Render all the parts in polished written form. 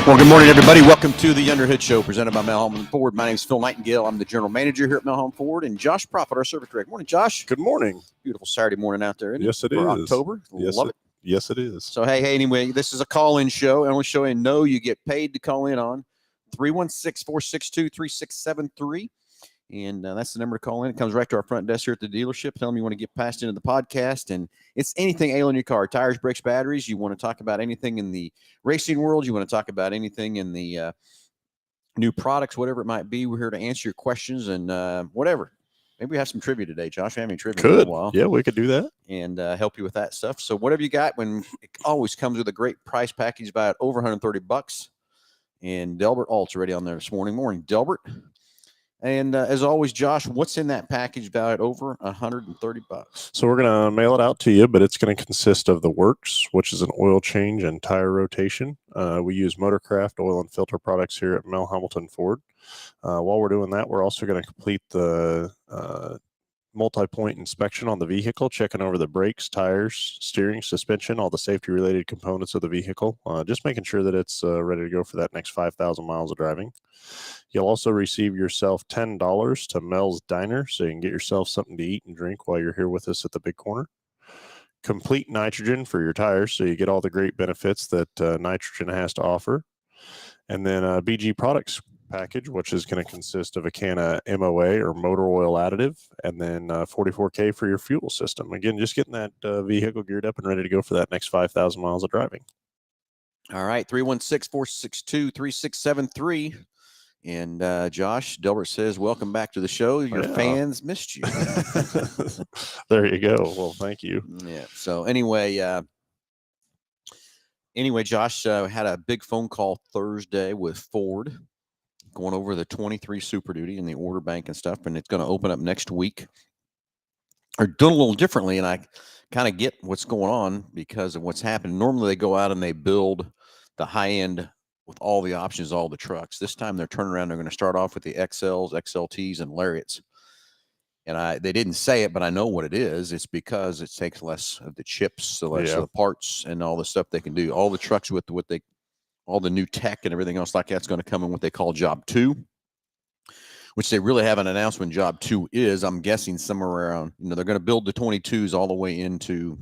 Well, good morning, everybody. Welcome to the Underhood Show presented by Hambelton Ford. My name is Phil Nightingale. I'm the general manager here at Hambelton Ford, and Josh Profit, our service director. Morning, Josh. Good morning. Beautiful Saturday morning out there. Yes, it is. For is. October. Love it. Yes, it is. So, hey, anyway, this is a call-in show. I want to show you know you get paid to call in on 316-462-3673. And that's the number to call in. It comes right to our front desk here at the dealership. Tell them you want to get passed into the podcast. And it's anything ailing your car, tires, brakes, batteries. You want to talk about anything in the racing world. You want to talk about anything in the new products, whatever it might be. We're here to answer your questions and whatever. Maybe we have some trivia today, Josh. We haven't any trivia in a little while. Yeah, we could do that. And help you with that stuff. So whatever you got, when it always comes with a great price package, about over $130. And Delbert Alt's already on there this morning. Morning, Delbert. And as always, Josh, what's in that package valued over $130? So we're going to mail it out to you, but it's going to consist of the works, which is an oil change and tire rotation. We use Motorcraft oil and filter products here at Hambelton Ford. While we're doing that, we're also going to complete the multi-point inspection on the vehicle, checking over the brakes, tires, steering, suspension, all the safety-related components of the vehicle, just making sure that it's ready to go for that next 5,000 miles of driving. You'll also receive yourself $10 to Mel's Diner, so you can get yourself something to eat and drink while you're here with us at the Big Corner. Complete nitrogen for your tires, so you get all the great benefits that nitrogen has to offer. And then BG Products package, which is going to consist of a can of MOA or motor oil additive, and then 44K for your fuel system. Again, just getting that vehicle geared up and ready to go for that next 5,000 miles of driving. All right, 316-462-3673. And Josh, Delbert says, welcome back to the show. Your fans missed you. There you go. Well, thank you. Yeah. So anyway, Josh had a big phone call Thursday with Ford going over the 23 Super Duty and the order bank and stuff, and it's going to open up next week. Or doing a little differently, and I kind of get what's going on because of what's happened. Normally they go out and they build the high end with all the options, all the trucks. This time they're turning around. They're going to start off with the XLs, XLTs, and Lariats. And they didn't say it, but I know what it is. It's because it takes less of the chips, so less of the parts and all the stuff they can do. All the trucks with all the new tech and everything else like that's going to come in what they call Job 2, which they really haven't announced when Job 2 is. I'm guessing somewhere around, they're going to build the 22s all the way into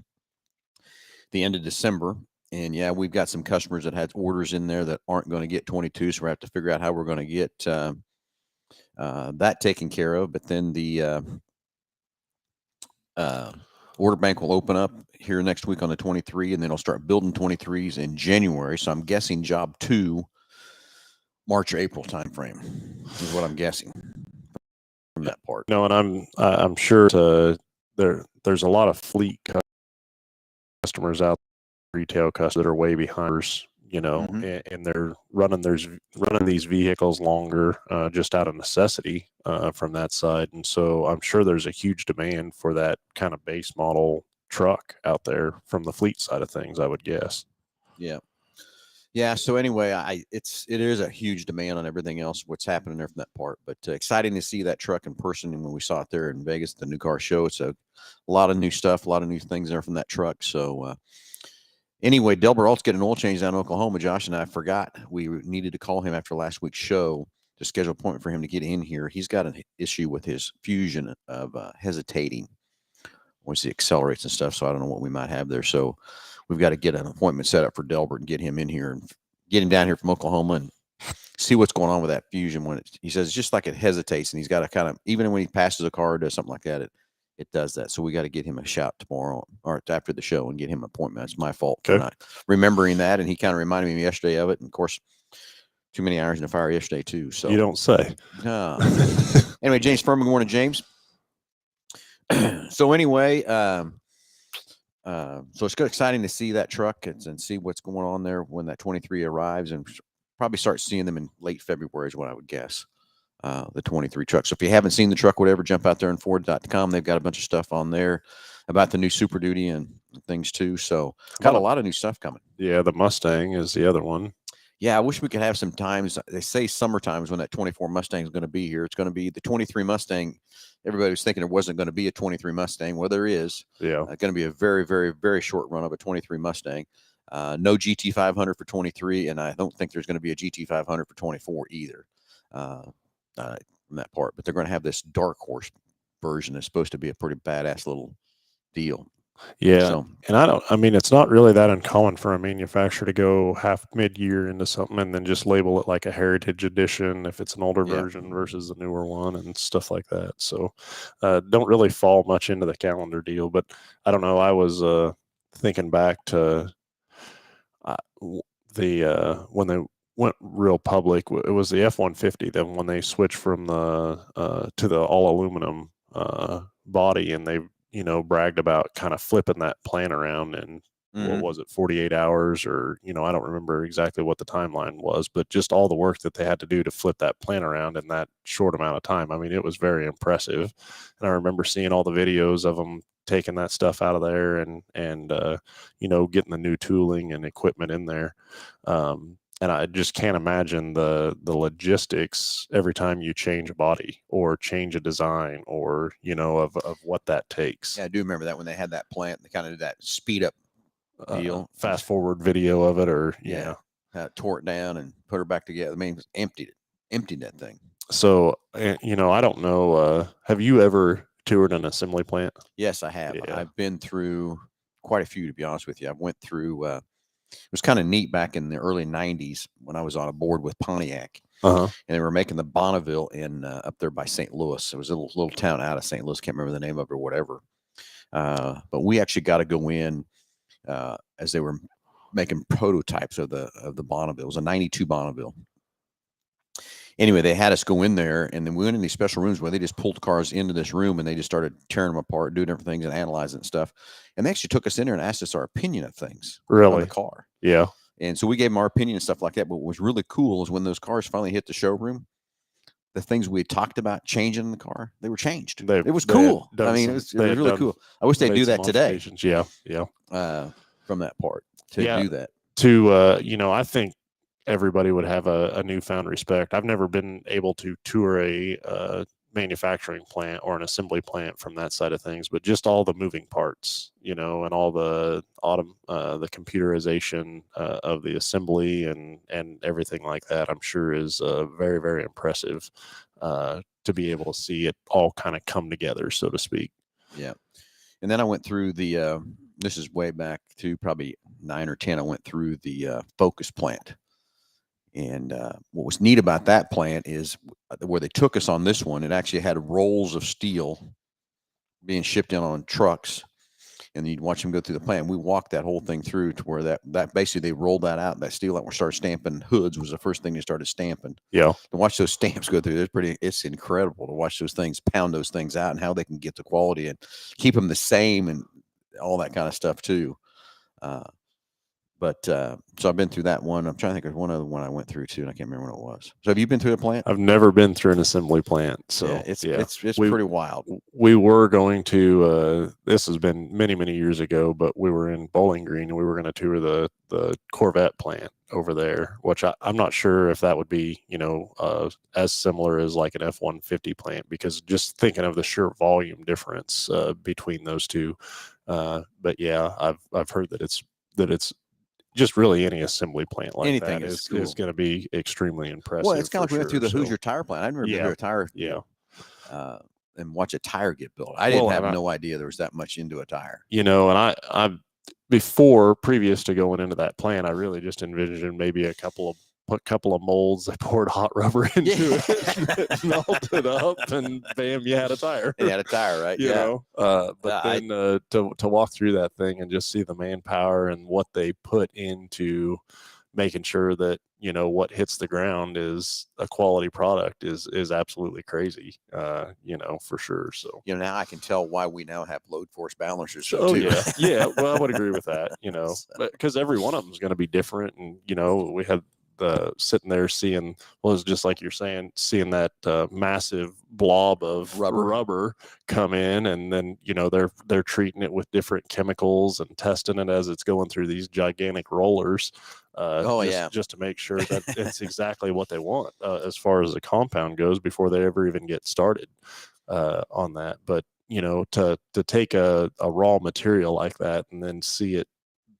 the end of December. And yeah, we've got some customers that had orders in there that aren't going to get 22, so we have to figure out how we're going to get that taken care of. But then the order bank will open up here next week on the 23, and then they'll start building 23s in January. So I'm guessing Job 2, March or April timeframe is what I'm guessing from that part. No, and I'm sure there's a lot of fleet customers out there, retail customers that are way behind, and they're running these vehicles longer just out of necessity from that side. And so I'm sure there's a huge demand for that kind of base model truck out there from the fleet side of things, I would guess. Yeah. Yeah. So anyway, it is a huge demand on everything else, what's happening there from that part, but exciting to see that truck in person. And when we saw it there in Vegas, at the new car show, it's a lot of new stuff, a lot of new things there from that truck. So, anyway, Delbert Alt's getting an oil change down in Oklahoma. Josh and I forgot we needed to call him after last week's show to schedule an appointment for him to get in here. He's got an issue with his fusion of hesitating once he accelerates and stuff. So I don't know what we might have there. So we've got to get an appointment set up for Delbert and get him in here and get him down here from Oklahoma and see what's going on with that fusion. He says it's just like it hesitates, and he's got to kind of, even when he passes a car or does something like that, it does that. So we got to get him a shout tomorrow or after the show and get him an appointment. It's my fault for not remembering that. And he kind of reminded me yesterday of it. And of course, too many irons in the fire yesterday too. So you don't say. Anyway, James Furman, good morning, James. So anyway, so it's good, exciting to see that truck and see what's going on there when that 23 arrives, and probably start seeing them in late February is what I would guess. The 23 truck. So if you haven't seen the truck, whatever, jump out there on Ford.com. They've got a bunch of stuff on there about the new Super Duty and things too. So got a lot of new stuff coming. Yeah, the Mustang is the other one. Yeah, I wish we could have some times. They say summer times when that 24 Mustang is going to be here. It's going to be the 23 Mustang. Everybody was thinking there wasn't going to be a 23 Mustang. Well, there is. Yeah. Going to be a very, very, very short run of a 23 Mustang. No GT500 for 23, and I don't think there's going to be a GT500 for 24 either from that part. But they're going to have this dark horse version that's supposed to be a pretty badass little deal. Yeah. So, and I mean, it's not really that uncommon for a manufacturer to go half mid-year into something and then just label it like a heritage edition if it's an older version versus a newer one and stuff like that. So don't really fall much into the calendar deal. But I don't know. I was thinking back to when they went real public, it was the F-150. Then when they switched from the to the all aluminum body, and they bragged about kind of flipping that plant around in what was it, 48 hours, or I don't remember exactly what the timeline was, but just all the work that they had to do to flip that plant around in that short amount of time. I mean, it was very impressive. And I remember seeing all the videos of them taking that stuff out of there and getting the new tooling and equipment in there. And I just can't imagine the logistics every time you change a body or change a design or, of what that takes. Yeah, I do remember that when they had that plant, they kind of did that speed up deal. Fast forward video of it, or tore it down and put her back together. I mean, emptied that thing. So, I don't know. Have you ever toured an assembly plant? Yes, I have. Yeah. I've been through quite a few, to be honest with you. I went through, it was kind of neat back in the early 90s when I was on a board with Pontiac. And they were making the Bonneville in up there by St. Louis. It was a little town out of St. Louis. Can't remember the name of it or whatever. But we actually got to go in as they were making prototypes of the Bonneville. It was a 92 Bonneville. Anyway, they had us go in there, and then we went in these special rooms where they just pulled cars into this room and they just started tearing them apart, doing different things and analyzing and stuff. And they actually took us in there and asked us our opinion of things. Really? On the car. Yeah. And so we gave them our opinion and stuff like that. But what was really cool is when those cars finally hit the showroom, the things we had talked about changing in the car, they were changed. It was cool. I mean, it was really cool. I wish they'd do that today. Yeah. From that part to do that. I think everybody would have a newfound respect. I've never been able to tour a manufacturing plant or an assembly plant from that side of things, but just all the moving parts, and all the the computerization of the assembly and everything like that, I'm sure is very, very impressive to be able to see it all kind of come together, so to speak. Yeah. And then I went through the, this is way back to probably 9 or 10. I went through the Focus plant. And what was neat about that plant is where they took us on this one, it actually had rolls of steel being shipped in on trucks, and you'd watch them go through the plant. We walked that whole thing through to where that basically they rolled that out, that steel out, and started stamping hoods was the first thing they started stamping. Yeah. To watch those stamps go through, it's incredible to watch those things, pound those things out, and how they can get the quality and keep them the same and all that kind of stuff too. So I've been through that one. I'm trying to think of one other one I went through too, and I can't remember what it was. So have you been through a plant? I've never been through an assembly plant. So it's pretty wild. We were going to, this has been many, many years ago, but we were in Bowling Green and we were going to tour the Corvette plant over there, which I'm not sure if that would be, as similar as like an F-150 plant, because just thinking of the sheer volume difference between those two. But yeah, I've heard that it's just really any assembly plant like anything that is going to be extremely impressive. Well, it's kind of like we went through the Hoosier tire plant. I've never been to a tire, and watch a tire get built. I didn't have no idea there was that much into a tire. And I previous to going into that plant, I really just envisioned maybe a couple of molds. They poured hot rubber into it, melted up, and bam, you had a tire. You had a tire, right? To walk through that thing and just see the manpower and what they put into making sure that what hits the ground is a quality product is absolutely crazy. For sure. So now I can tell why we now have load force balancers. Too. Yeah. Well, I would agree with that. Because every one of them is going to be different, and we had sitting there seeing, it's just like you're saying, seeing that massive blob of rubber come in, and then they're treating it with different chemicals and testing it as it's going through these gigantic rollers. Just to make sure that it's exactly what they want as far as the compound goes before they ever even get started on that. But to take a raw material like that and then see it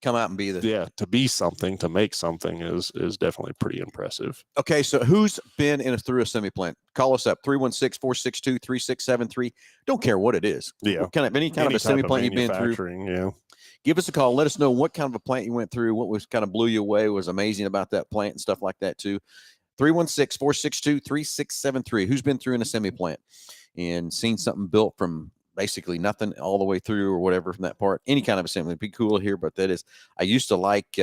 come out and be the to be something, to make something is definitely pretty impressive. Okay, so who's been through assembly plant? Call us up 316-462-3673. Don't care what it is. Yeah, what kind of any kind of assembly plant you've been through. Yeah, give us a call. Let us know what kind of a plant you went through, what was kind of blew you away, was amazing about that plant and stuff like that too. 316-462-3673. Who's been through an assembly plant and seen something built from basically nothing all the way through or whatever from that part? Any kind of assembly. It'd be cool to hear, but that is, I used to like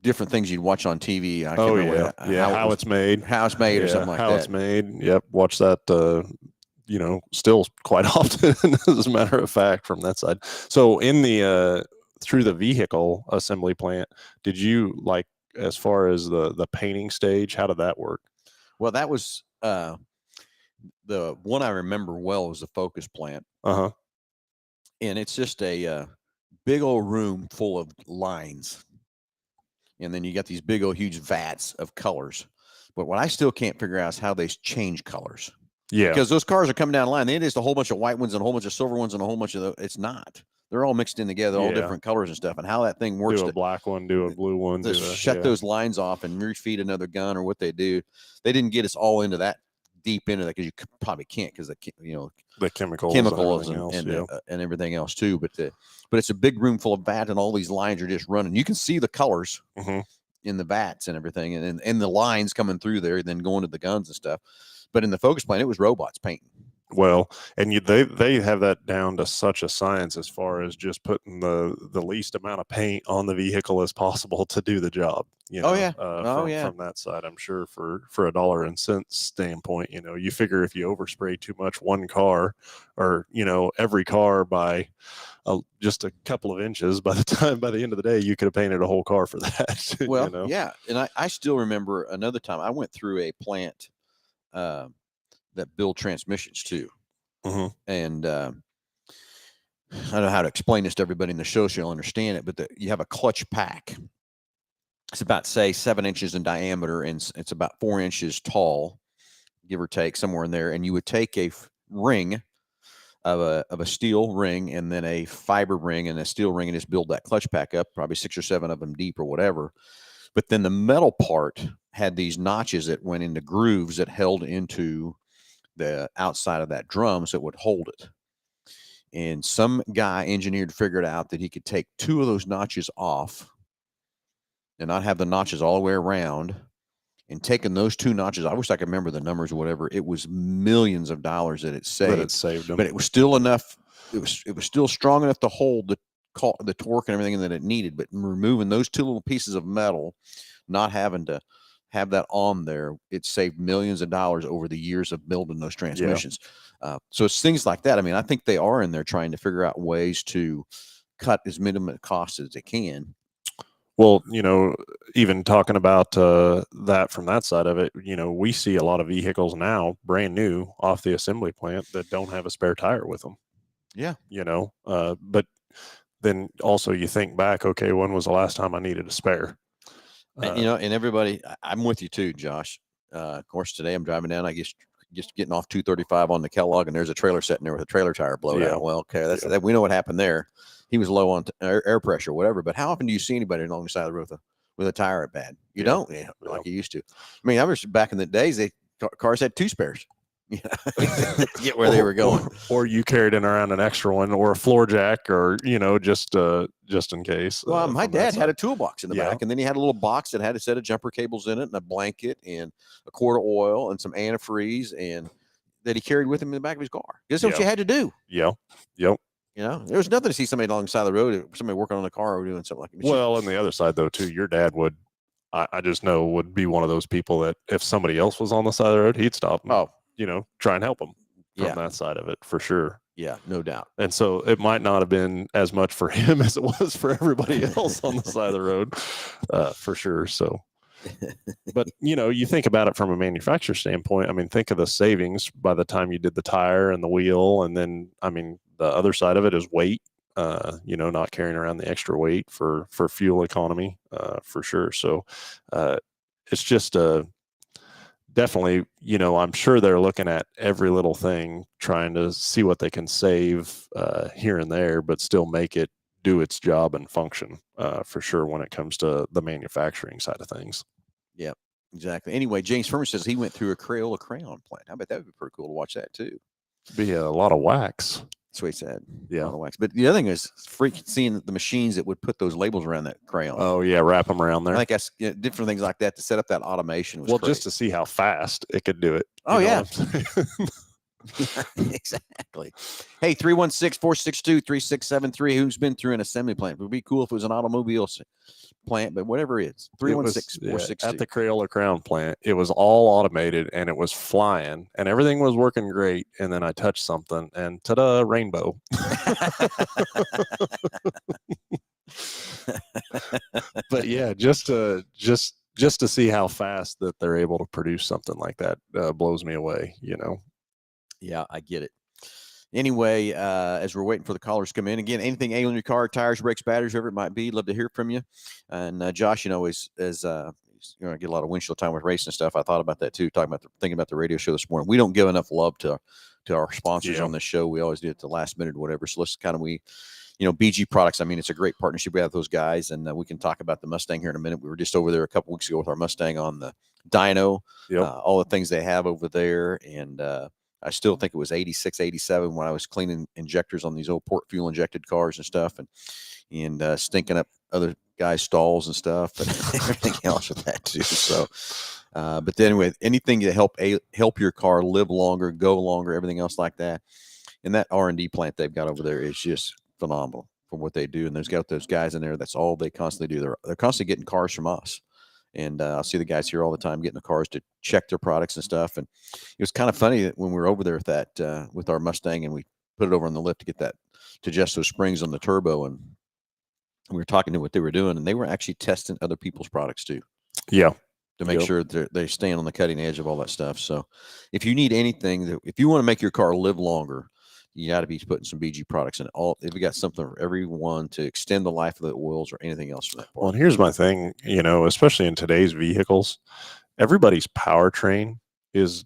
different things you'd watch on TV. I can't remember how it's made or something like that. How it's made. Yep. Watch that, still quite often, as a matter of fact, from that side. So in the, through the vehicle assembly plant, did you like, as far as the painting stage, how did that work? Well, that was, the one I remember well was the Focus plant. Uh-huh. And it's just a big old room full of lines. And then you got these big old huge vats of colors. But what I still can't figure out is how they change colors. Yeah. Because those cars are coming down the line. They just a whole bunch of white ones and a whole bunch of silver ones and a whole bunch of it's not. They're all mixed in together, all different colors and stuff. And how that thing works. Do a black one, do a blue one. Shut those lines off and refeed another gun or what they do. They didn't get us all into that deep into that because you probably can't because the chemicals and everything else too. But it's a big room full of vat and all these lines are just running. You can see the colors in the vats and everything, and the lines coming through there, then going to the guns and stuff. But in the Focus plant, it was robots painting. Well, and they have that down to such a science as far as just putting the least amount of paint on the vehicle as possible to do the job. From that side, I'm sure for a dollar and cents standpoint, you figure if you overspray too much one car or, every car by just a couple of inches, by the end of the day, you could have painted a whole car for that. Well, yeah. And I still remember another time I went through a plant, that build transmissions too. And I don't know how to explain this to everybody in the show so you'll understand it, but you have a clutch pack. It's about, say, 7 inches in diameter, and it's about 4 inches tall, give or take, somewhere in there. And you would take a ring of a steel ring and then a fiber ring and a steel ring and just build that clutch pack up, probably 6 or 7 of them deep or whatever. But then the metal part had these notches that went into grooves that held into the outside of that drum so it would hold it. And some guy engineered figured out that he could take 2 of those notches off and not have the notches all the way around, and taking those 2 notches, I wish I could remember the numbers or whatever, it was millions of dollars that it saved. Them. But it was still enough, it was still strong enough to hold the torque and everything that it needed. But removing those 2 little pieces of metal, not having to have that on there, it saved millions of dollars over the years of building those transmissions. So it's things like that. I mean, I think they are in there trying to figure out ways to cut as minimum cost as they can. Well, even talking about that from that side of it, we see a lot of vehicles now, brand new off the assembly plant, that don't have a spare tire with them. Yeah. But then also you think back, okay, when was the last time I needed a spare? And everybody, I'm with you too, Josh. Of course, today I'm driving down, I guess, just getting off 235 on the Kellogg, and there's a trailer sitting there with a trailer tire blown out. Well, okay, that we know what happened there. He was low on air pressure, whatever. But how often do you see anybody along the side of the road with a tire bad? You don't, like you used to. I mean, I was back in the days, cars had 2 spares. Get where they were going. Or you carried around an extra one, or a floor jack, or just in case. Well, my dad had a toolbox in the back, and then he had a little box that had a set of jumper cables in it, and a blanket, and a quart of oil, and some antifreeze, and that he carried with him in the back of his car. That's what you had to do. Yeah. Yep. There was nothing to see somebody along the side of the road, somebody working on a car or doing something like that. Well, on the other side, though, too, your dad would, I just know, would be one of those people that if somebody else was on the side of the road, he'd stop and, try and help them from that side of it, for sure. Yeah, no doubt. And so it might not have been as much for him as it was for everybody else on the side of the road, for sure. So, but, you think about it from a manufacturer standpoint. I mean, think of the savings by the time you did the tire and the wheel. And then, I mean, the other side of it is weight, not carrying around the extra weight for fuel economy, for sure. So it's just definitely, I'm sure they're looking at every little thing, trying to see what they can save here and there, but still make it do its job and function for sure when it comes to the manufacturing side of things. Yeah, exactly. Anyway, James Furman says he went through a Crayola crayon plant. I bet that would be pretty cool to watch that too. Be a lot of wax. That's what he said. Yeah. A lot of wax. But the other thing is freaking seeing the machines that would put those labels around that crayon. Oh yeah, wrap them around there. I think that's different things like that to set up that automation. Was just to see how fast it could do it. Oh yeah. Exactly. Hey, 316-462-3673. Who's been through an assembly plant? It would be cool if it was an automobile plant, but whatever it is. 316-462. At the Crayola Crown plant, it was all automated and it was flying and everything was working great. And then I touched something and ta-da, rainbow. But yeah, just to see how fast that they're able to produce something like that blows me away, Yeah, I get it. Anyway, as we're waiting for the callers to come in, again, anything ailing your car, tires, brakes, batteries, whatever it might be, love to hear from you. And Josh, is I get a lot of windshield time with racing and stuff. I thought about that too, thinking about the radio show this morning. We don't give enough love to our sponsors on this show. We always do it at the last minute or whatever. So let's BG Products. I mean, it's a great partnership we have with those guys, and we can talk about the Mustang here in a minute. We were just over there a couple weeks ago with our Mustang on the dyno, all the things they have over there, and I still think it was 86, 87 when I was cleaning injectors on these old port fuel injected cars and stuff, and stinking up other guys' stalls and stuff, and everything else with that too. So, but then anyway, anything to help your car live longer, go longer, everything else like that, and that R&D plant they've got over there is just phenomenal for what they do. And there's got those guys in there. That's all they constantly do. They're constantly getting cars from us. And I'll see the guys here all the time getting the cars to check their products and stuff. And it was kind of funny that when we were over there with that, with our Mustang, and we put it over on the lift to get that, to adjust those springs on the turbo. And we were talking to what they were doing, and they were actually testing other people's products too. Yeah. To make sure they're staying on the cutting edge of all that stuff. So if you need anything, if you want to make your car live longer, you got to be putting some BG products in it. If we got something for everyone to extend the life of the oils or anything else for that part. Well, and here's my thing, especially in today's vehicles, everybody's powertrain is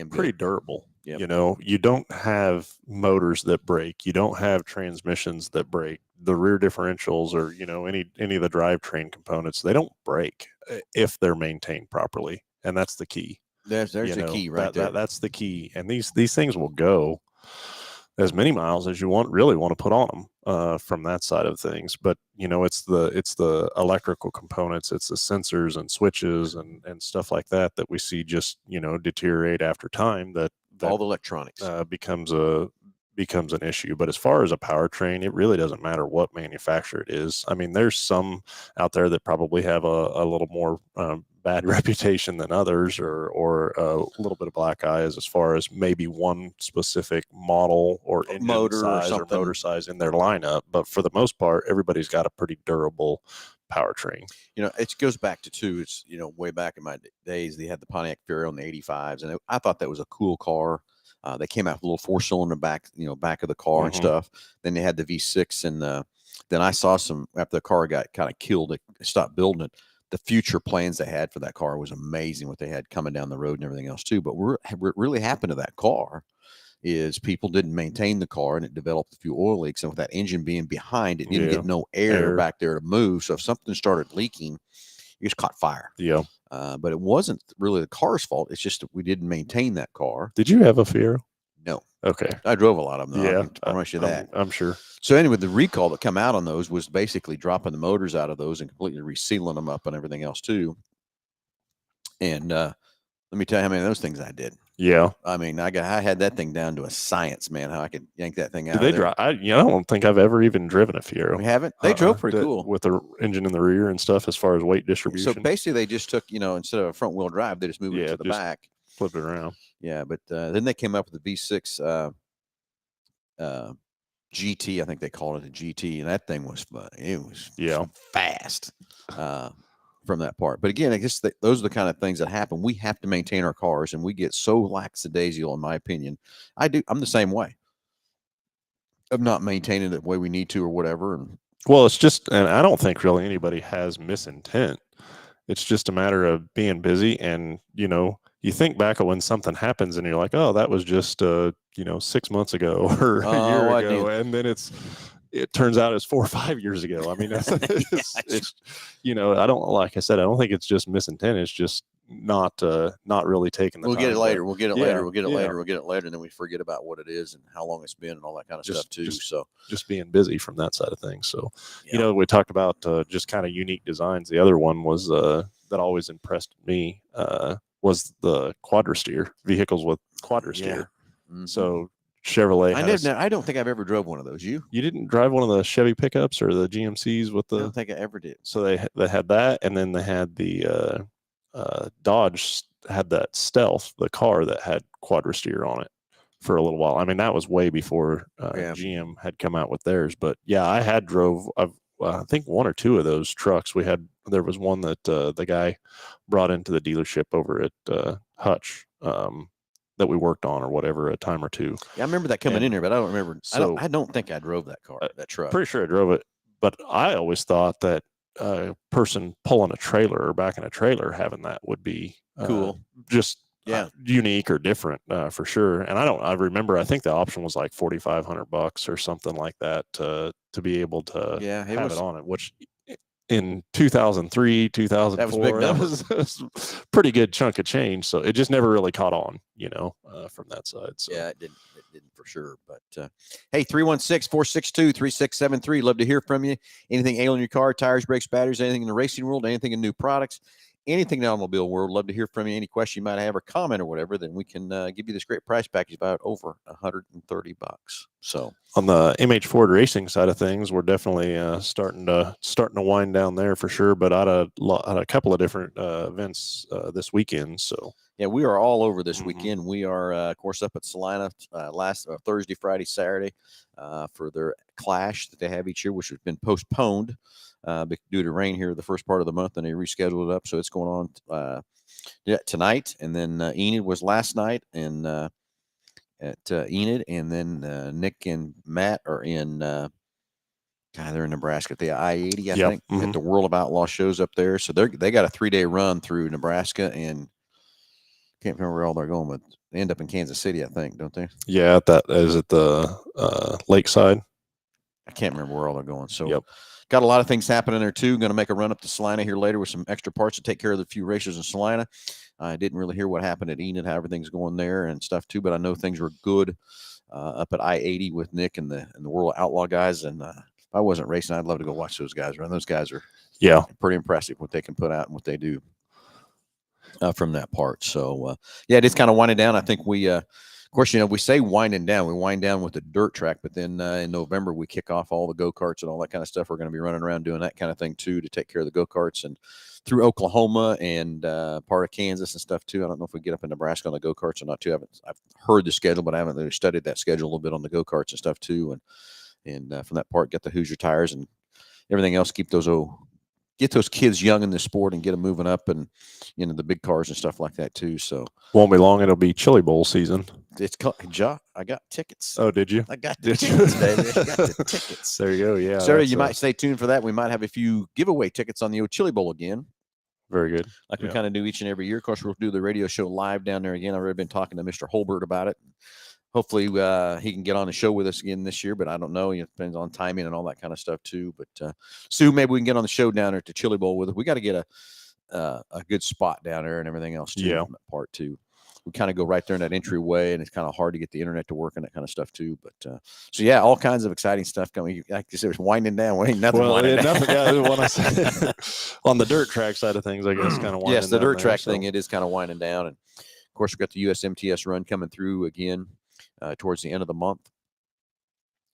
pretty durable. Yep. You don't have motors that break. You don't have transmissions that break. The rear differentials or, any of the drivetrain components, they don't break if they're maintained properly. And that's the key. There's the key right there. That's the key. And these things will go as many miles as you really want to put on them from that side of things. But, it's the electrical components, it's the sensors and switches and stuff like that we see just, deteriorate after time that all the electronics becomes an issue. But as far as a powertrain, it really doesn't matter what manufacturer it is. I mean, there's some out there that probably have a little more bad reputation than others, or a little bit of black eyes as far as maybe one specific model or motor size or motor size in their lineup. But for the most part, everybody's got a pretty durable powertrain. It goes back to it's way back in my days, they had the Pontiac Fiero and the 85s, and I thought that was a cool car. They came out with a little 4-cylinder back of the car and stuff. Then they had the V6, and then I saw some after the car got kind of killed. They stopped building it. The future plans they had for that car was amazing. What they had coming down the road and everything else too. But what really happened to that car is people didn't maintain the car, and it developed a few oil leaks. And with that engine being behind, it didn't get no air back there to move. So if something started leaking, it just caught fire. Yeah. But it wasn't really the car's fault. It's just that we didn't maintain that car. Did you have a Fiero? No. Okay. I drove a lot of them, though. Yeah. I can promise you that. I'm sure. So anyway, the recall that come out on those was basically dropping the motors out of those and completely resealing them up and everything else too. And let me tell you how many of those things I did. Yeah. I mean, I had that thing down to a science, man, how I could yank that thing out. Did they drive? I don't think I've ever even driven a Fiero. We haven't? They drove pretty cool. With the engine in the rear and stuff as far as weight distribution. So basically they just took, instead of a front wheel drive, they just moved it to the back. Flip it around. Yeah, but then they came up with the V6 GT, I think they called it a GT, and that thing was fun. It was fast from that part. But again, I guess those are the kind of things that happen. We have to maintain our cars, and we get so lackadaisical, in my opinion. I'm the same way of not maintaining it the way we need to or whatever. And well, it's just, and I don't think really anybody has misintent. It's just a matter of being busy, and you think back of when something happens and you're like, oh, that was just 6 months ago or a year ago. And then it's it turns out it's 4 or 5 years ago. I mean, it's I don't, like I said, I don't think it's just misintended. It's just not really taking the We'll time. get it later. We'll get it later. Yeah, We'll get it yeah. later. We'll get it later. And then we forget about what it is and how long it's been and all that kind of stuff too. So just being busy from that side of things. So, yeah. we talked about just kind of unique designs. The other one was that always impressed me was the quadristeer vehicles with quadristeer. Yeah. Mm-hmm. So Chevrolet. I don't think I've ever drove one of those. You didn't drive one of the Chevy pickups or the GMCs with the? I don't think I ever did. So they had that, and then they had the Dodge had that Stealth, the car that had quadristeer on it for a little while. I mean, that was way before GM had come out with theirs. But yeah, I think one or two of those trucks. There was one that the guy brought into the dealership over at Hutch that we worked on or whatever a time or two. Yeah, I remember that coming in there, but I don't remember. So I don't think I drove that car, that truck. Pretty sure I drove it, but I always thought that a person pulling a trailer or backing a trailer having that would be cool, just unique or different for sure. And I remember I think the option was like $4,500 or something like that to be able to have it on it, which in 2003, 2004, that was a pretty good chunk of change. So it just never really caught on, from that side. So yeah, it didn't for sure. But hey, 316-462-3673. Love to hear from you. Anything ailing your car, tires, brakes, batteries, anything in the racing world, anything in new products, anything in the automobile world. Love to hear from you. Any question you might have or comment or whatever, then we can give you this great price package about over $130. So on the MH Ford racing side of things, we're definitely starting to wind down there for sure. But I had a couple of different events this weekend. So yeah, we are all over this weekend. We are, of course, up at Salina last Thursday, Friday, Saturday for their clash that they have each year, which has been postponed due to rain here the first part of the month, and they rescheduled it up. So it's going on tonight, and then Enid was last night, and at Enid, and then Nick and Matt are in. They're in Nebraska at the I-80, I think, at the World of Outlaw shows up there. So they got a 3-day run through Nebraska, and can't remember where all they're going, but they end up in Kansas City, I think, don't they? Yeah, is it the Lakeside? I can't remember where all they're going. So got a lot of things happening there too. Going to make a run up to Salina here later with some extra parts to take care of the few racers in Salina. I didn't really hear what happened at Enid, how everything's going there and stuff too, but I know things were good up at I-80 with Nick and the World Outlaw guys. And if I wasn't racing, I'd love to go watch those guys run. Those guys are pretty impressive what they can put out and what they do from that part. So it's kind of winding down. I think we of course, we say winding down. We wind down with the dirt track, but then in November we kick off all the go-karts and all that kind of stuff. We're going to be running around doing that kind of thing too to take care of the go-karts and through Oklahoma and part of Kansas and stuff too. I don't know if we get up in Nebraska on the go-karts or not too. I've heard the schedule, but I haven't really studied that schedule a little bit on the go-karts and stuff too. And from that part, get the Hoosier tires and everything else. Get those kids young in the sport and get them moving up and the big cars and stuff like that too. So won't be long. It'll be Chili Bowl season. It's I got tickets. Oh, did you? I got the tickets, baby. I got the tickets. There you go. Yeah. Sarah, you might stay tuned for that. We might have a few giveaway tickets on the old Chili Bowl again. Very good. Like we kind of do each and every year. Of course, we'll do the radio show live down there again. I've already been talking to Mr. Holbert about it. Hopefully he can get on the show with us again this year, but I don't know. It depends on timing and all that kind of stuff too. But Sue, maybe we can get on the show down there at the Chili Bowl with us. We got to get a good spot down there and everything else too. Yeah. From that part too. We kind of go right there in that entryway, and it's kind of hard to get the internet to work and that kind of stuff too. But all kinds of exciting stuff coming. Like you said, it's winding down. Well, ain't nothing winding down. On the dirt track side of things, I guess, kind of winding down. Yes, the dirt track thing, it is kind of winding down. And of course, we've got the USMTS run coming through again towards the end of the month.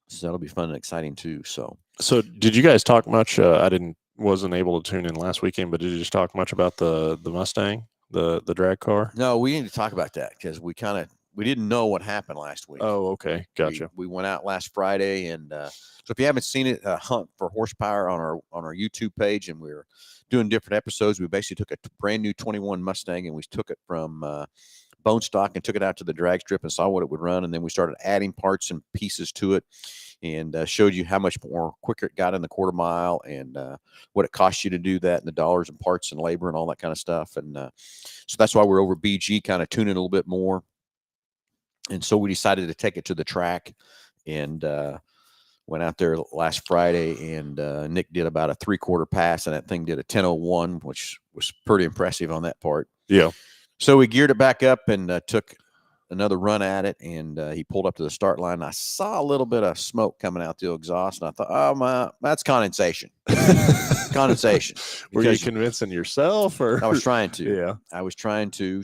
So that'll be fun and exciting too. So did you guys talk much? Wasn't able to tune in last weekend, but did you just talk much about the Mustang? The drag car? No, we need to talk about that because we didn't know what happened last week. Oh, okay. Gotcha. We went out last Friday, and so if you haven't seen it, Hunt for Horsepower on our YouTube page, and we're doing different episodes. We basically took a brand new 21 Mustang, and we took it from bone stock and took it out to the drag strip and saw what it would run, and then we started adding parts and pieces to it. And showed you how much more quicker it got in the quarter mile and what it cost you to do that and the dollars and parts and labor and all that kind of stuff. And so that's why we're over BG, kind of tuning a little bit more. And so we decided to take it to the track and Went out there last Friday, and Nick did about a 3/4 pass, and that thing did a 10:01, which was pretty impressive on that part. Yeah. So we geared it back up and took another run at it, and he pulled up to the start line. I saw a little bit of smoke coming out the exhaust, and I thought, oh, that's condensation. Condensation. Were you convincing yourself, or I was trying to? Yeah. I was trying to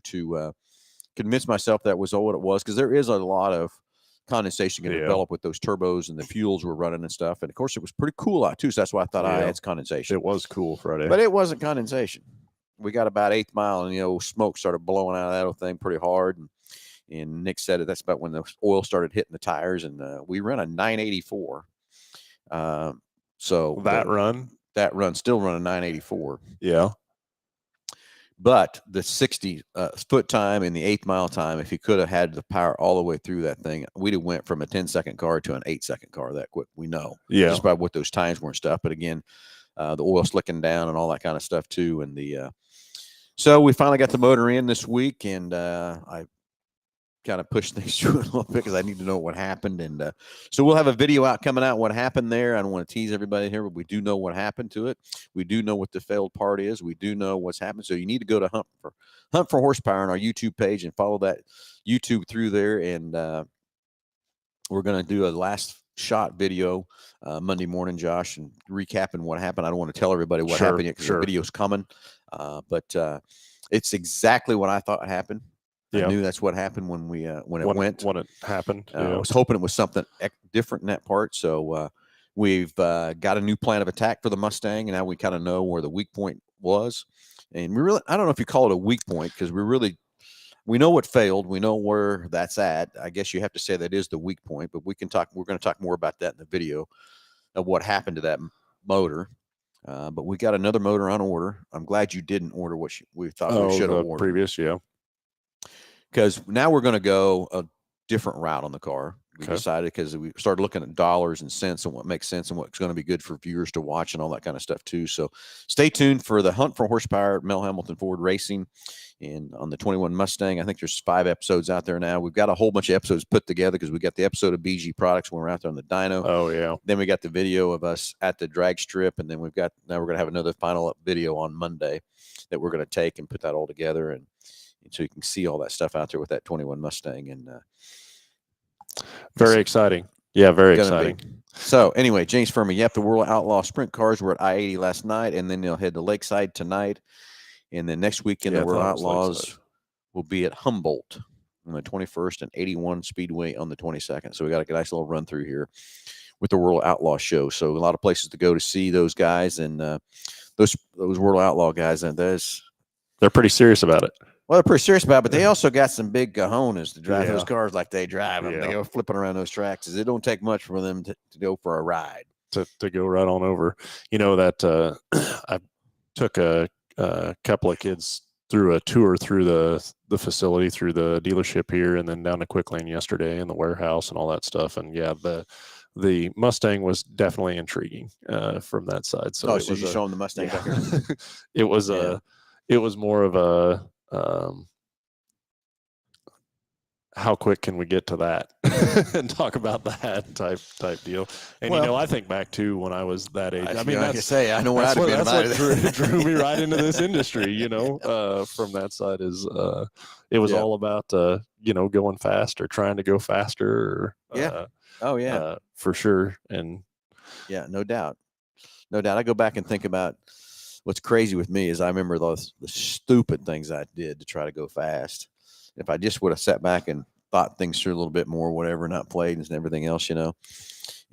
convince myself that was what it was, because there is a lot of condensation going to develop with those turbos and the fuels were running and stuff. And of course, it was pretty cool out too. So that's why I thought, it's condensation. It was cool Friday, but it wasn't condensation. We got about 8th mile, and smoke started blowing out of that old thing pretty hard. And Nick said that's about when the oil started hitting the tires, and we ran a 984. So that run still running 984. Yeah. But the 60 foot time and the 8th mile time, if he could have had the power all the way through that thing, we'd have went from a 10-second car to an 8-second car that quick. We know, just by what those times were and stuff. But again, the oil slicking down and all that kind of stuff too. And so we finally got the motor in this week, and I kind of push things through a little bit because I need to know what happened. And so we'll have a video coming out what happened there. I don't want to tease everybody here, but we do know what happened to it. We do know what the failed part is. We do know what's happened. So you need to go to Hunt for Horsepower on our YouTube page and follow that YouTube through there. And we're going to do a last shot video Monday morning, Josh, and recapping what happened. I don't want to tell everybody what happened yet because the video's coming. But it's exactly what I thought happened. I knew that's what happened when it happened. I was hoping it was something different in that part. So we've got a new plan of attack for the Mustang, and now we kind of know where the weak point was. And I don't know if you call it a weak point, because we know what failed. We know where that's at. I guess you have to say that is the weak point, but we're going to talk more about that in the video of what happened to that motor. But we got another motor on order. I'm glad you didn't order what we thought we should have ordered. Previous, because now we're going to go a different route on the car. We decided, because we started looking at dollars and cents and what makes sense and what's going to be good for viewers to watch and all that kind of stuff too. So stay tuned for the Hunt for Horsepower at Mel Hambelton Ford Racing, and on the 21 Mustang. I think there's 5 episodes out there now. We've got a whole bunch of episodes put together, because we got the episode of BG Products when we're out there on the dyno. Oh yeah. Then we got the video of us at the drag strip, and then now we're going to have another final video on Monday that we're going to take and put that all together, and so you can see all that stuff out there with that 21 Mustang. And very exciting. Yeah, very exciting. So anyway, James Furman, the World Outlaw Sprint Cars were at I-80 last night, and then they'll head to Lakeside tonight. And then next weekend, the World Outlaws will be at Hambelton on the 21st and 81 Speedway on the 22nd. So we got a nice little run through here with the World Outlaw show. So a lot of places to go to see those guys, and those World Outlaw guys, and they're pretty serious about it. Well, they're pretty serious about it, but they also got some big cojones to drive those cars like they drive them. They go flipping around those tracks. It don't take much for them to go for a ride. To go right on over. That I took a couple of kids through a tour through the facility, through the dealership here, and then down to Quick Lane yesterday in the warehouse and all that stuff. And the Mustang was definitely intriguing from that side. So so you show them the Mustang back here? It was more of a how quick can we get to that and talk about that type deal. And I think back to when I was that age. I mean, I know what I'd been about it. That's what drew me right into this industry. From that side is it was all about going fast or trying to go faster. For sure. And no doubt. I go back and think about what's crazy with me is I remember the stupid things I did to try to go fast. If I just would have sat back and thought things through a little bit more, whatever, not played and everything else, And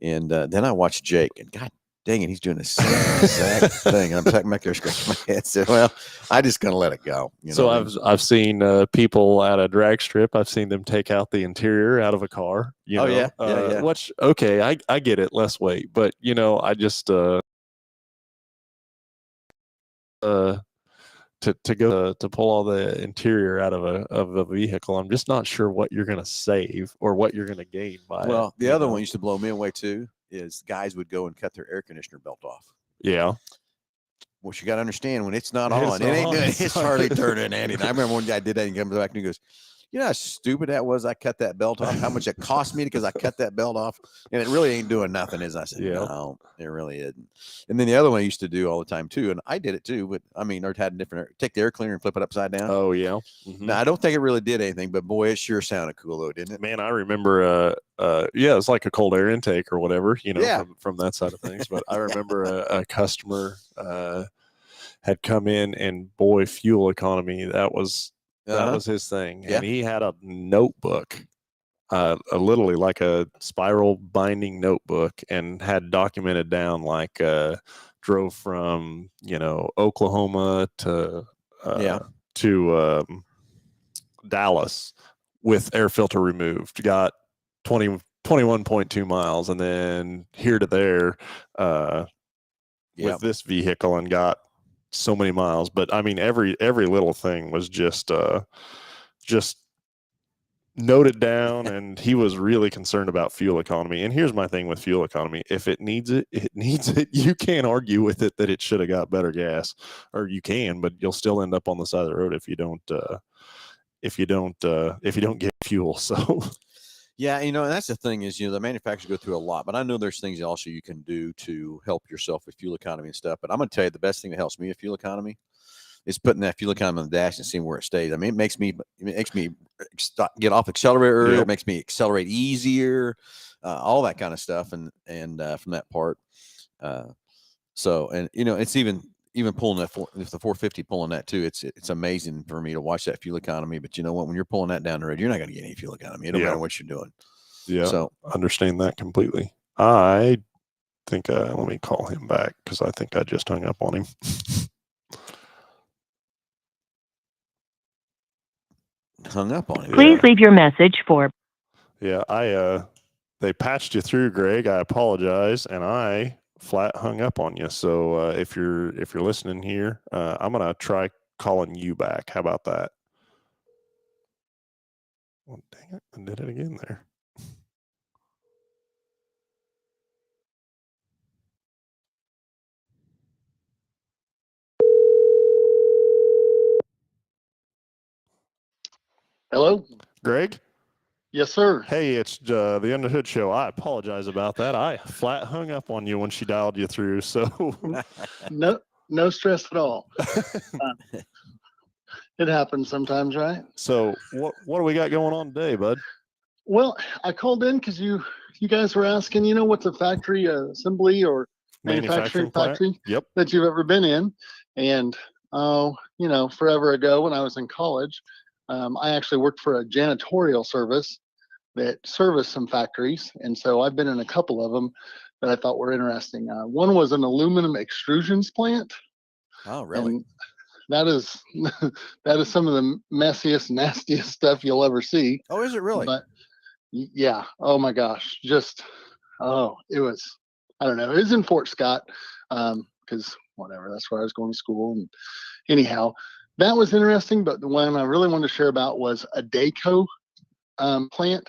then I watched Jake, and God dang it, he's doing the same exact thing. And I'm sitting back there scratching my head. So, well, I just gonna let it go. So I've seen people at a drag strip. I've seen them take out the interior out of a car. Which I get it, less weight, but I just to pull all the interior out of a vehicle, I'm just not sure what you're going to save or what you're going to gain by it. Well, the other one used to blow me away too is guys would go and cut their air conditioner belt off. Yeah. What you got to understand, when it's not on, it ain't good. It's hardly turning anything. I remember one guy did that and he comes back and he goes, You know how stupid that was? I cut that belt off. How much it cost me because I cut that belt off, and it really ain't doing nothing. As I said, no, it really isn't. And then the other one I used to do all the time too, and I did it too. But I mean, or had different. Take the air cleaner and flip it upside down. Oh yeah. Mm-hmm. Now I don't think it really did anything, but boy, it sure sounded cool though, didn't it? Man, I remember. Yeah, it's like a cold air intake or whatever, from that side of things. But I remember a customer had come in, and boy, fuel economy, that was his thing. Yeah. And he had a notebook, literally like a spiral binding notebook, and had documented down like drove from Oklahoma to Dallas with air filter removed, got 21.2 miles, and then here to there with this vehicle, and got so many miles. But I mean, every little thing was just noted down, and he was really concerned about fuel economy. And here's my thing with fuel economy: if it needs it, it needs it. You can't argue with it that it should have got better gas, or you can, but you'll still end up on the side of the road if you don't get fuel. So yeah, and that's the thing is, the manufacturers go through a lot, but I know there's things also you can do to help yourself with fuel economy and stuff. But I'm going to tell you, the best thing that helps me with fuel economy is putting that fuel economy on the dash and seeing where it stays. I mean, it makes me get off accelerator earlier. It makes me accelerate easier, all that kind of stuff. And from that part, it's even pulling that if the 450 pulling that too, it's amazing for me to watch that fuel economy. But you know what? When you're pulling that down the road, you're not going to get any fuel economy. It don't matter what you're doing. Yeah. So understand that completely. I think let me call him back because I think I just hung up on him. Please leave your message for. Yeah, they patched you through, Greg. I apologize, and I flat hung up on you. So if you're listening here, I'm gonna try calling you back. How about that? Well, dang it, I did it again there. Hello, Greg. Yes, sir. Hey, it's the Underhood Show. I apologize about that. I flat hung up on you when she dialed you through. So no stress at all. It happens sometimes, right? So what do we got going on today, bud? Well, I called in because you guys were asking, what's a factory assembly or manufacturing factory that you've ever been in. And forever ago when I was in college, I actually worked for a janitorial service that serviced some factories. And so I've been in a couple of them that I thought were interesting. One was an aluminum extrusions plant. Oh, really? And that is some of the messiest, nastiest stuff you'll ever see. Oh, is it really? But yeah. Oh my gosh. It was, I don't know. It was in Fort Scott. Because whatever, that's where I was going to school. And anyhow, that was interesting. But the one I really wanted to share about was a Dayco plant.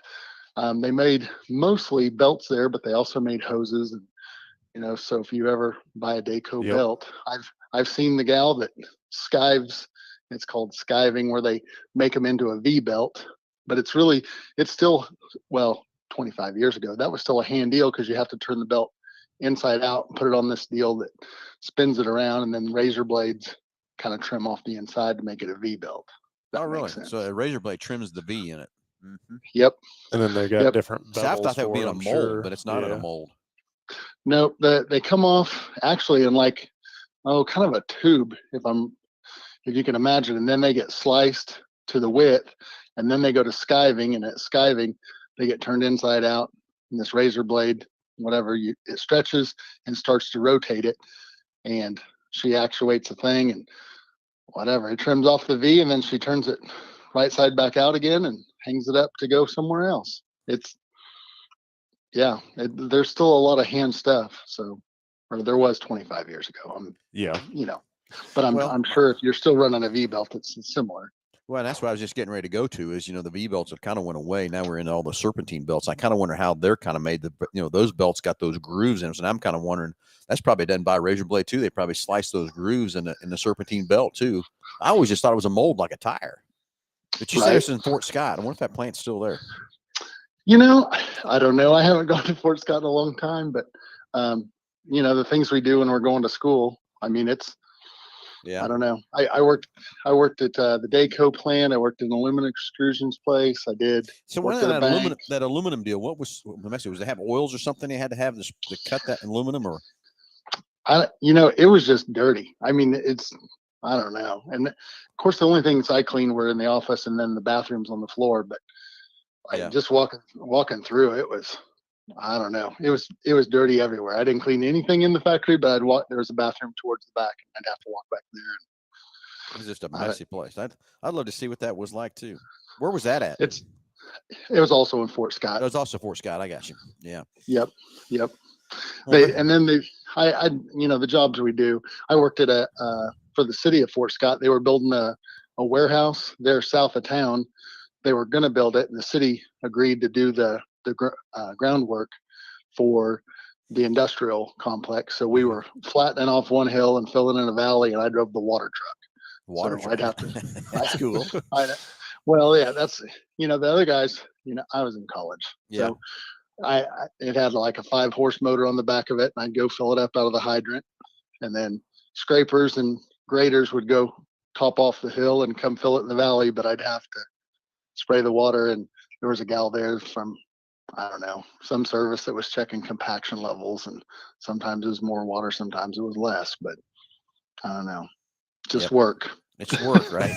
They made mostly belts there, but they also made hoses. And so if you ever buy a Dayco belt, I've seen the gal that skives. It's called skiving, where they make them into a V belt. But it's still 25 years ago, that was still a hand deal because you have to turn the belt inside out and put it on this deal that spins it around, and then razor blades kind of trim off the inside to make it a V belt. Oh, really? So a razor blade trims the V in it. Mm-hmm. Yep. And then they got different bevels. I thought that would be in a mold, but it's not in a mold. No, they come off actually in kind of a tube, if you can imagine, and then they get sliced to the width, and then they go to skiving, and at skiving they get turned inside out, and this razor blade, it stretches and starts to rotate it, and she actuates the thing, and it trims off the V, and then she turns it right side back out again and hangs it up to go somewhere else. There's still a lot of hand stuff. Or there was 25 years ago. But I'm sure if you're still running a V belt, it's similar. Well, that's what I was just getting ready to go to is, the V belts have kind of went away. Now we're into all the serpentine belts. I kind of wonder how they're kind of made those belts got those grooves in them. And I'm kind of wondering, that's probably done by razor blade too. They probably slice those grooves in the serpentine belt too. I always just thought it was a mold like a tire. But you said it's in Fort Scott. I wonder if that plant's still there. You know, I don't know. I haven't gone to Fort Scott in a long time, but you know, the things we do when we're going to school. I mean, Yeah. I don't know. I worked at the Dayco plant. I worked in an aluminum extrusions place. I did. So worked one at of a bank. that aluminum deal, what was the message? Was they have oils or something they had to have to cut that aluminum, or? You know, it was just dirty. I mean, I don't know. And of course, the only things I cleaned were in the office and then the bathrooms on the floor. But Yeah. just walking through, it was, I don't know. It was dirty everywhere. I didn't clean anything in the factory, but I'd walk. There was a bathroom towards the back, and I'd have to walk back there. It's just a messy place. I'd love to see what that was like too. Where was that at? It was also in Fort Scott. It was also Fort Scott. I got you. Yeah. Yep. Well, I you know, the jobs we do. I worked at for the city of Fort Scott. They were building a warehouse there south of town. They were going to build it, and the city agreed to do the groundwork for the industrial complex. So we were flattening off one hill and filling in a valley, and I drove the water truck. Water truck. I'd have to. That's cool. Well, yeah, that's, you know, the other guys. You know, I was in college, Yeah. so it had like a 5-horse motor on the back of it, and I'd go fill it up out of the hydrant, and then scrapers and graders would go top off the hill and come fill it in the valley, but I'd have to spray the water. And there was a gal there from, I don't know, some service that was checking compaction levels, and sometimes it was more water, sometimes it was less, but I don't know, just work. It's work, right?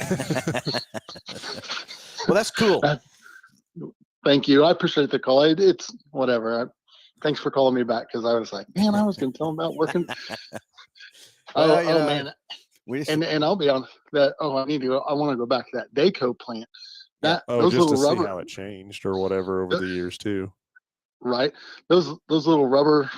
Well, that's cool. Thank you. I appreciate the call. It's whatever. Thanks for calling me back, because I was like, man, I was going to tell him about working. Man. And I'll be on that. I want to go back to that Dayco plant. Those just little to rubber, see how it changed or whatever over the years too. Right. Those little rubber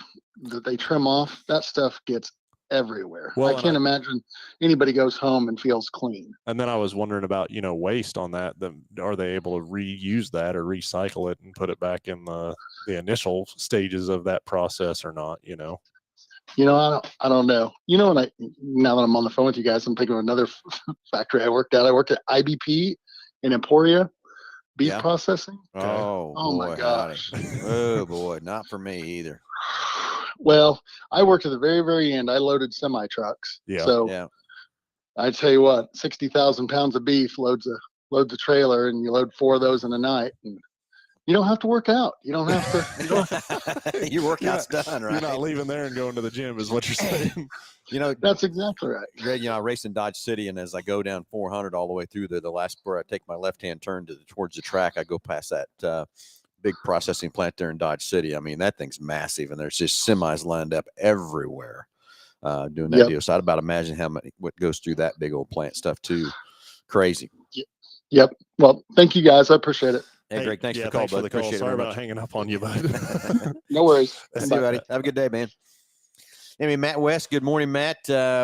that they trim off, that stuff gets everywhere. Well, I can't imagine anybody goes home and feels clean. And then I was wondering about, you know, waste on that. Are they able to reuse that or recycle it and put it back in the initial stages of that process or not, you know? You know, I don't know. You know, now that I'm on the phone with you guys, I'm thinking of another factory I worked at. I worked at IBP in Emporia, beef processing. Oh boy, my gosh. Oh boy, not for me either. Well, I worked at the very, very end. I loaded semi trucks. Yeah. So I tell you what, 60,000 pounds of beef loads a trailer, and you load 4 of those in a night, and you don't have to work out. You don't have to. Your workout's done, right? You're not leaving there and going to the gym, is what you're saying. You know, that's exactly right. You know, I race in Dodge City, and as I go down 400 all the way through there, the last where I take my left-hand turn towards the track, I go past that big processing plant there in Dodge City. I mean, that thing's massive, and there's just semis lined up everywhere doing that deal. So I'd about imagine what goes through that big old plant stuff too. Crazy. Yep. Well, thank you guys. I appreciate it. Hey, Greg, thanks for the call, bud. Appreciate it. Sorry about hanging up on you, bud. No worries. See you, buddy. Have a good day, man. Anyway, Matt West. Good morning, Matt.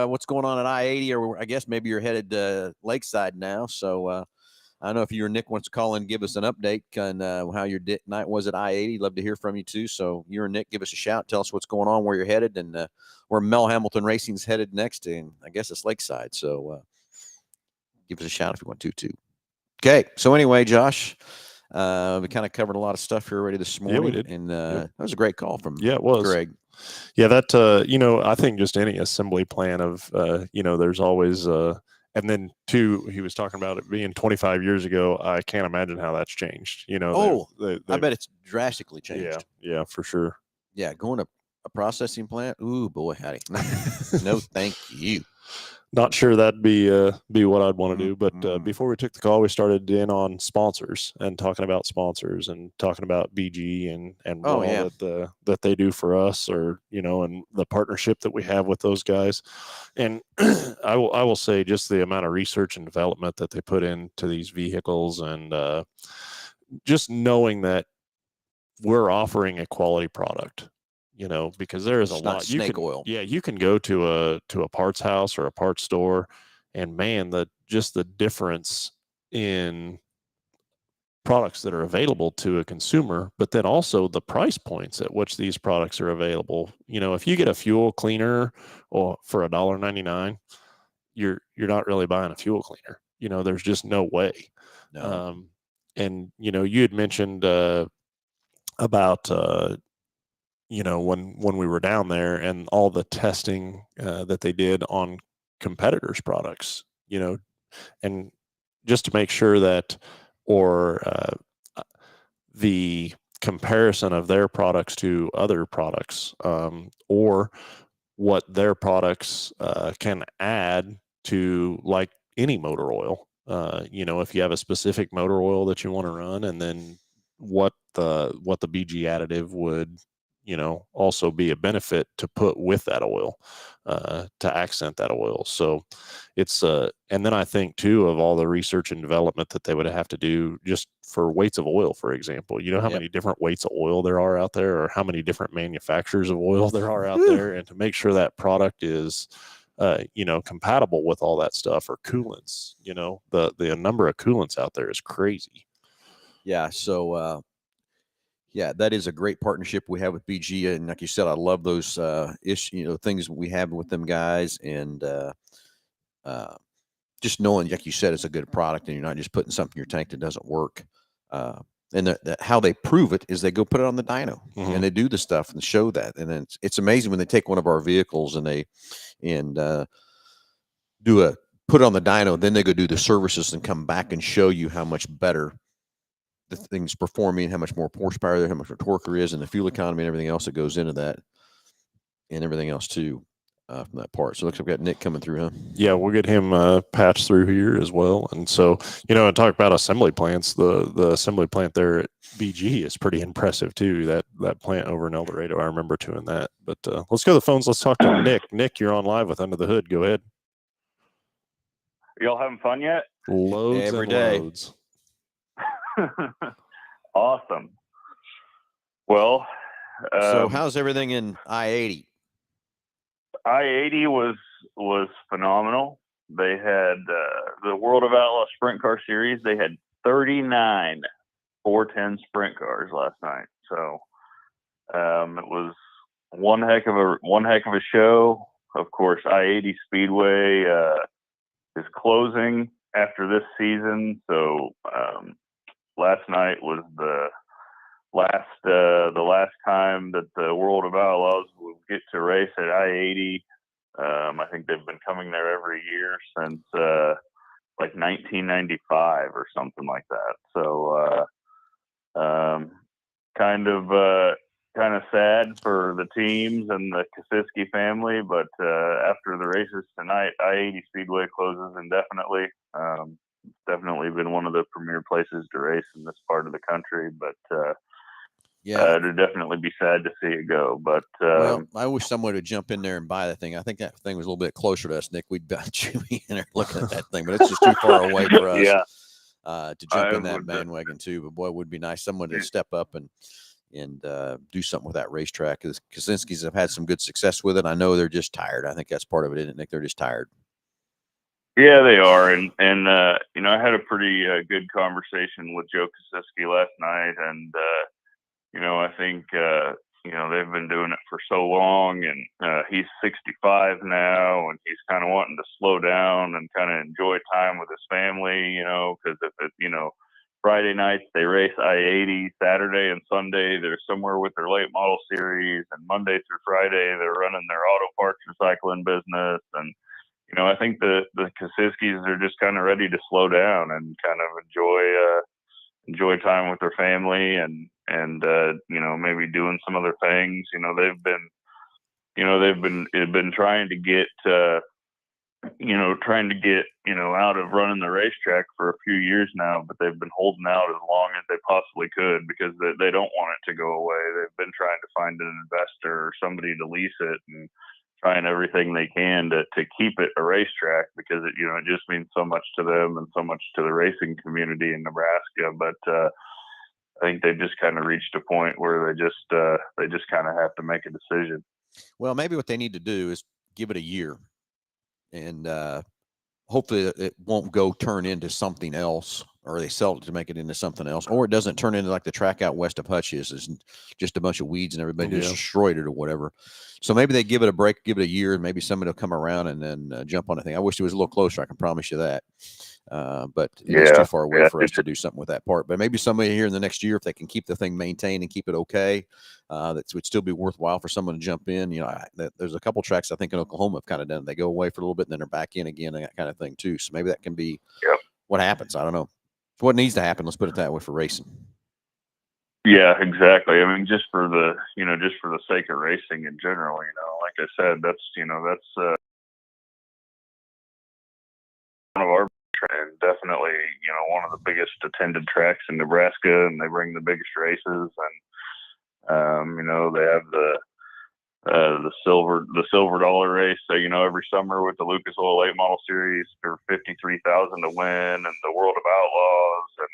What's going on at I-80? Or I guess maybe you're headed Lakeside now. So I don't know if you or Nick wants to call in and give us an update on how your night was at I-80. Love to hear from you too. So you or Nick, give us a shout. Tell us what's going on, where you're headed, and where Mel Hambelton Racing's headed next. And I guess it's Lakeside. So give us a shout if you want to too. Okay. So anyway, Josh. We kind of covered a lot of stuff here already this morning. Yeah, we did. And that was a great call from it was Greg. Yeah, that you know, I think just any assembly plan of you know, there's always and then two, he was talking about it being 25 years ago. I can't imagine how that's changed. You know, I bet it's drastically changed. Yeah, for sure. Yeah, going to a processing plant. Ooh, boy, howdy. No, thank you. Not sure that'd be what I'd want to do. But before we took the call, we started in on sponsors and talking about sponsors and talking about BG and all that they do for us, or, you know, and the partnership that we have with those guys. And I will say just the amount of research and development that they put into these vehicles, and just knowing that we're offering a quality product. You know, because there is a lot. Snake oil. Yeah, you can go to a parts house or a parts store, and man, the difference in products that are available to a consumer, but then also the price points at which these products are available. You know, if you get a fuel cleaner or for $1.99, you're not really buying a fuel cleaner. there's just no way. No. And you had mentioned about when we were down there and all the testing that they did on competitors' products, and just to make sure that, or the comparison of their products to other products, or what their products can add to, like any motor oil. If you have a specific motor oil that you want to run, and then what the BG additive would also be a benefit to put with that oil to accent that oil. So it's and then I think too of all the research and development that they would have to do just for weights of oil, for example. How many different weights of oil there are out there, or how many different manufacturers of oil there are out there, and to make sure that product is compatible with all that stuff, or coolants. The number of coolants out there is crazy. Yeah. So yeah, that is a great partnership we have with BG, and like you said, I love those things we have with them guys, and just knowing, like you said, it's a good product, and you're not just putting something in your tank that doesn't work. And how they prove it is they go put it on the dyno, and they do the stuff and show that, and then it's amazing when they take one of our vehicles and put it on the dyno, then they go do the services and come back and show you how much better the thing's performing, how much more horsepower there, how much more torque there is, and the fuel economy and everything else that goes into that, and everything else too, from that part. So it looks like we've got Nick coming through, huh? Yeah, we'll get him patched through here as well. And so, and talk about assembly plants, the assembly plant there at BG is pretty impressive too. That plant over in El Dorado, I remember doing that. But let's go to the phones. Let's talk to Nick. Nick, you're on live with Under the Hood. Go ahead. Y'all having fun yet? Loads every and day. Loads. Awesome. Well, so how's everything in I-80? I-80 was phenomenal. They had the World of Outlaw Sprint Car Series. They had 39 410 sprint cars last night. So it was one heck of a show. Of course, I-80 Speedway is closing after this season. So last night was the last time that the World of Outlaws will get to race at I-80. I think they've been coming there every year since like 1995 or something like that. So kind of sad for the teams and the Kosiski family, but after the races tonight, I-80 Speedway closes indefinitely. It's definitely been one of the premier places to race in this part of the country, but it'd definitely be sad to see it go. But well, I wish someone would jump in there and buy that thing. I think that thing was a little bit closer to us, Nick. We'd be in there looking at that thing, but it's just too far away for us. To jump in that bandwagon too. But boy, it would be nice someone to step up and do something with that racetrack. Because Kosinski's have had some good success with it. I know they're just tired. I think that's part of it, isn't it, Nick? They're just tired. Yeah, they are, and I had a pretty good conversation with Joe Kosiski last night, and I think they've been doing it for so long, and he's 65 now, and he's kind of wanting to slow down and kind of enjoy time with his family, because if it, Friday nights they race I-80, Saturday and Sunday they're somewhere with their late model series, and Monday through Friday they're running their auto parts recycling business. And I think the Kosiskis are just kind of ready to slow down and kind of enjoy time with their family, and maybe doing some other things. They've been trying to get out of running the racetrack for a few years now, but they've been holding out as long as they possibly could because they don't want it to go away. They've been trying to find an investor or somebody to lease it, and trying everything they can to keep it a racetrack, because it just means so much to them and so much to the racing community in Nebraska. But I think they've just kind of reached a point where they just kind of have to make a decision. Well, maybe what they need to do is give it a year, and hopefully it won't turn into something else, or they sell it to make it into something else, or it doesn't turn into like the track out west of Hutch is just a bunch of weeds and everybody just destroyed it or whatever. So maybe they give it a break, give it a year, and maybe somebody will come around and then jump on a thing. I wish it was a little closer. I can promise you that. But it is too far away yeah. for us to do something with that part. But maybe somebody here in the next year, if they can keep the thing maintained and keep it okay, that would still be worthwhile for someone to jump in. You know, there's a couple tracks I think in Oklahoma have kind of done. They go away for a little bit and then they're back in again and that kind of thing too. So maybe that can be what happens. I don't know. It's what needs to happen. Let's put it that way for racing. Yeah, exactly. I mean, just for the sake of racing in general, like I said, that's one of our, and definitely, one of the biggest attended tracks in Nebraska, and they bring the biggest races, and they have the silver dollar race. So, every summer with the Lucas Oil Late Model Series for $53,000 to win, and the World of Outlaws,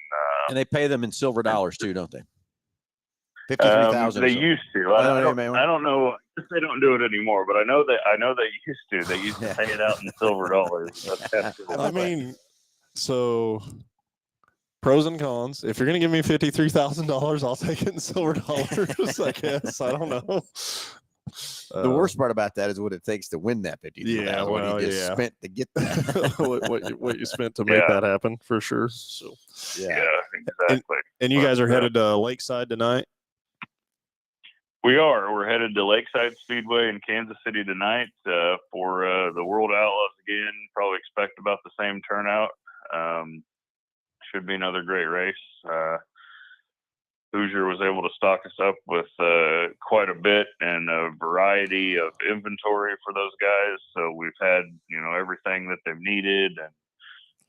and they pay them in silver dollars too, don't they? 53,000. They used to. I don't know if they don't do it anymore, but I know they used to. They used to pay it out in silver dollars. I mean, so pros and cons. If you're gonna give me $53,000, I'll take it in silver dollars. I guess. I don't know. The worst part about that is what it takes to win that 53,000. Yeah, well, what you just spent to get that. what you spent to make that happen, for sure. So yeah, exactly. And you guys are headed to Lakeside tonight? We are. We're headed to Lakeside Speedway in Kansas City tonight for the World Outlaws again. Probably expect about the same turnout. Should be another great race. Hoosier was able to stock us up with quite a bit and a variety of inventory for those guys. So we've had, everything that they've needed,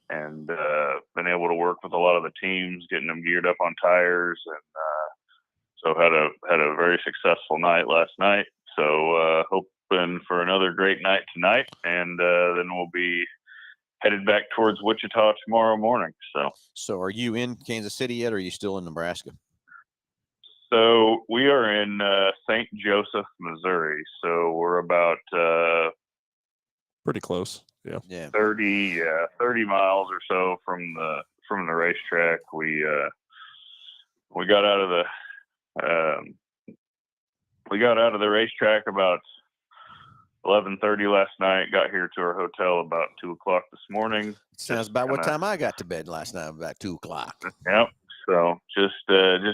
and been able to work with a lot of the teams, getting them geared up on tires, and so had a very successful night last night. So hoping for another great night tonight, and then we'll be headed back towards Wichita tomorrow morning. So are you in Kansas City yet, or are you still in Nebraska? So we are in St. Joseph, Missouri. So we're about pretty close. Yeah. 30 miles or so from the racetrack. We got out of the racetrack about 11:30 last night. Got here to our hotel about 2:00 this morning. Sounds about what time I got to bed last night, about 2:00. Yep. So just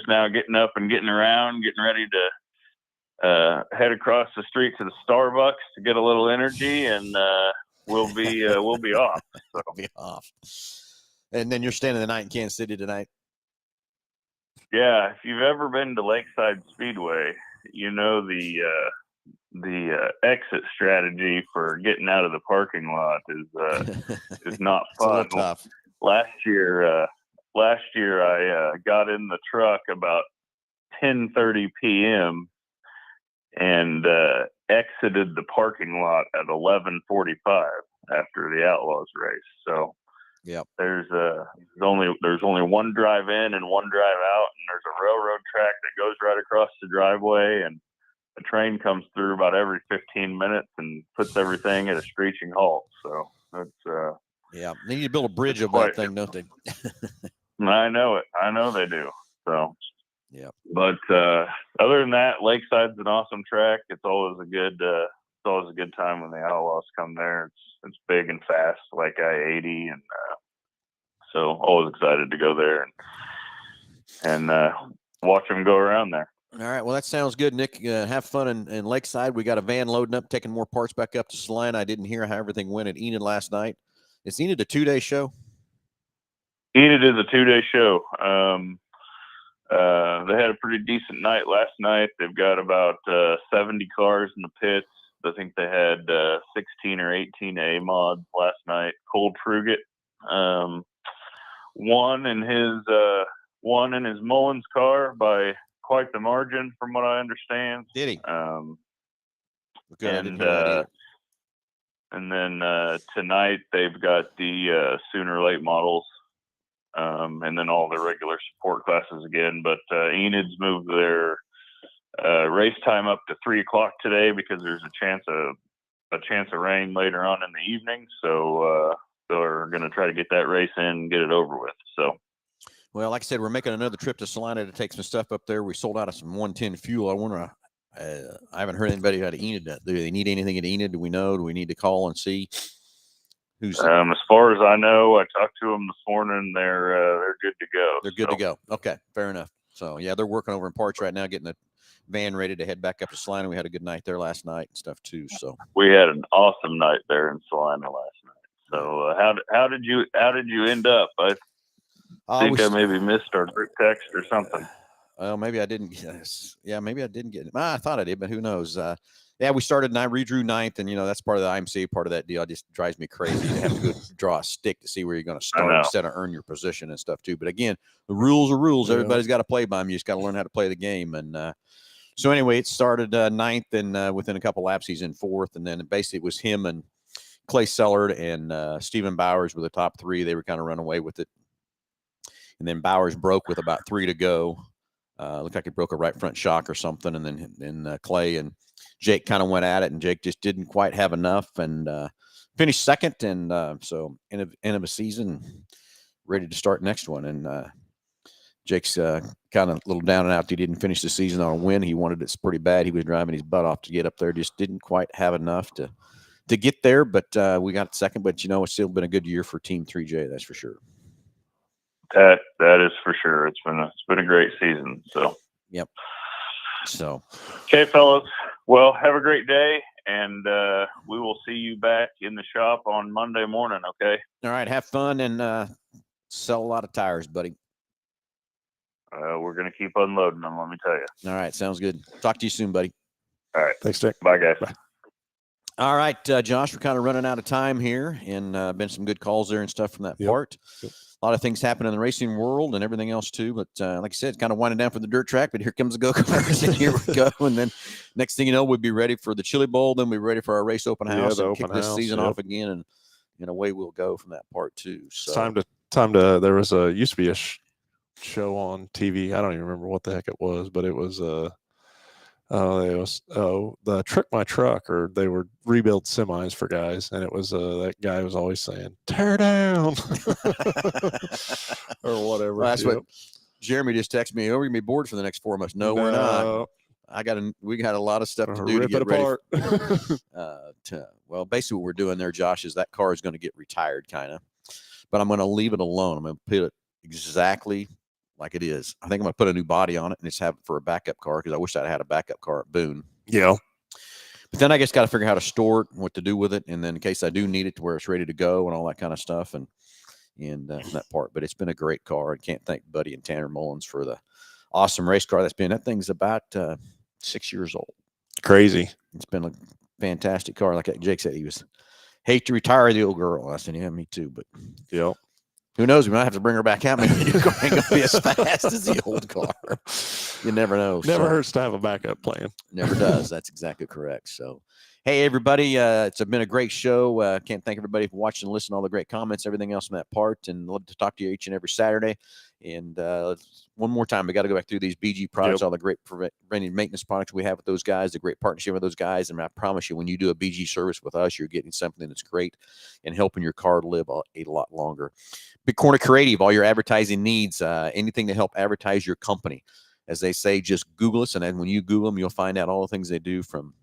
now getting up and getting around, getting ready to head across the street to the Starbucks to get a little energy, and we'll be off. So. Be off. And then you're staying the night in Kansas City tonight. Yeah, if you've ever been to Lakeside Speedway, the exit strategy for getting out of the parking lot is not fun. It's a little tough. Last year I got in the truck about 10:30 p.m. and exited the parking lot at 11:45 after the Outlaws race. So yep. There's only one drive in and one drive out, and there's a railroad track that goes right across the driveway, and a train comes through about every 15 minutes and puts everything at a screeching halt. So that's yeah. They need to build a bridge over that thing, don't they? I know it. I know they do. So yeah. But other than that, Lakeside's an awesome track. It's always a good time when the Outlaws come there. It's big and fast, like I-80, and so always excited to go there and watch them go around there. All right. Well, that sounds good, Nick. Have fun in Lakeside. We got a van loading up, taking more parts back up to Salina. I didn't hear how everything went at Enid last night. Is Enid a 2-day show? Enid is a 2-day show. They had a pretty decent night last night. They've got about 70 cars in the pits. I think they had 16 or 18 A mods last night. Cole Truget won in his Mullins car by quite the margin, from what I understand. Did he? And then tonight they've got the Sooner Late models, and then all the regular support classes again. But Enid's moved their race time up to 3:00 today because there's a chance of rain later on in the evening. So they're going to try to get that race in and get it over with. So. Well, like I said, we're making another trip to Salina to take some stuff up there. We sold out of some 110 fuel. I wonder, I haven't heard anybody out of Enid. Do they need anything at Enid? Do we know? Do we need to call and see? Who's As far as I know, I talked to them this morning. They're good to go. they're good to go. Okay, fair enough. So yeah, they're working over in parts right now, getting the van ready to head back up to Salina. We had a good night there last night and stuff too. So We had an awesome night there in Salina last night. So how did you end up? I think I maybe missed our group text or something. Well, maybe I didn't. Yeah, maybe I didn't get it. I thought I did, but who knows? Yeah, we started and I redrew ninth, and that's part of the IMCA part of that deal. It just drives me crazy to have to go draw a stick to see where you're going to start instead of earn your position and stuff too. But again, the rules are rules. Yeah. Everybody's got to play by them. You just got to learn how to play the game. And so anyway, it started ninth, and within a couple laps, he's in fourth, and then basically it was him and Clay Sellard and Stephen Bowers were the top three. They were kind of run away with it, and then Bowers broke with about 3 to go. Looked like he broke a right front shock or something, and then Clay and Jake kind of went at it, and Jake just didn't quite have enough and finished second. And so end of a season, ready to start next one. And Jake's kind of a little down and out. He didn't finish the season on a win. He wanted it pretty bad. He was driving his butt off to get up there. Just didn't quite have enough to get there. But we got second. But it's still been a good year for Team 3J. That's for sure. That is for sure. It's been a great season. So yep. So okay, fellas. Well, have a great day, and we will see you back in the shop on Monday morning. Okay. All right. Have fun and sell a lot of tires, buddy. We're gonna keep unloading them. Let me tell you. All right. Sounds good. Talk to you soon, buddy. All right. Thanks, Dick. Bye, guys. Bye. All right, Josh, we're kind of running out of time here, and been some good calls there and stuff from that part. Yep. A lot of things happen in the racing world and everything else too. But like I said, it's kind of winding down for the dirt track. But here comes the go-karts, and here we go. And then next thing you know, we'll be ready for the Chili Bowl. Then we'll be ready for our race open house and kick this season off again. And away we'll go from that part too. So it's time to. There was used to be a show on TV. I don't even remember what the heck it was, but it was the Trick My Truck, or they were rebuild semis for guys, and it was that guy was always saying tear down or whatever. Well, that's what Jeremy just texted me. Oh, we're gonna be bored for the next 4 months. No, we're not. We got a lot of stuff to do to get ready. Well, basically what we're doing there, Josh, is that car is going to get retired kind of, but I'm going to leave it alone. I'm going to put it exactly like it is. I think I'm going to put a new body on it and just have it for a backup car, because I wish I'd had a backup car at Boone. Yeah. But then I just got to figure out how to store it and what to do with it. And then in case I do need it to where it's ready to go and all that kind of stuff and that part. But it's been a great car. I can't thank Buddy and Tanner Mullins for the awesome race car that's been. That thing's about 6 years old. Crazy. It's been a fantastic car. Like Jake said, he was hate to retire the old girl. I said, yeah, me too. But yeah. Who knows? We might have to bring her back out. Maybe the new car ain't going to be as fast as the old car. You never know. Never hurts to have a backup plan. Never does. That's exactly correct. So, hey, everybody, it's been a great show. Can't thank everybody for watching and listening, all the great comments, everything else from that part. And love to talk to you each and every Saturday. And one more time, we got to go back through these BG products, all the great preventive maintenance products we have with those guys, the great partnership with those guys. And I promise you, when you do a BG service with us, you're getting something that's great and helping your car live a lot longer. Big Corner Creative, all your advertising needs, anything to help advertise your company. As they say, just Google us. And then when you Google them, you'll find out all the things they do, from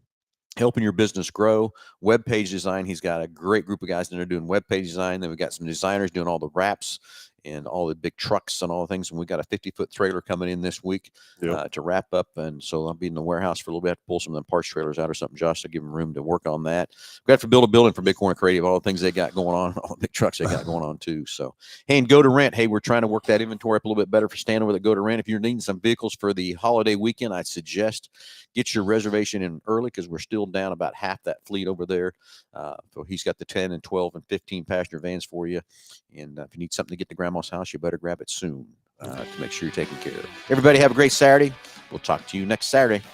helping your business grow, web page design. He's got a great group of guys that are doing web page design. Then we've got some designers doing all the wraps and all the big trucks and all the things. And we've got a 50-foot trailer coming in this week to wrap up. And so I'll be in the warehouse for a little bit. I have to pull some of them parts trailers out or something, Josh, to give them room to work on that. We've got to build a building for Big Corner Creative, all the things they got going on, all the big trucks they got going on too. So, hey, and Go to Rent. Hey, we're trying to work that inventory up a little bit better for Stan over at Go to Rent. If you're needing some vehicles for the holiday weekend, I'd suggest get your reservation in early, because we're still down about half that fleet over there. So he's got the 10 and 12 and 15 passenger vans for you. And if you need something to get to Grandma's house, you better grab it soon to make sure you're taken care of. Everybody have a great Saturday. We'll talk to you next Saturday.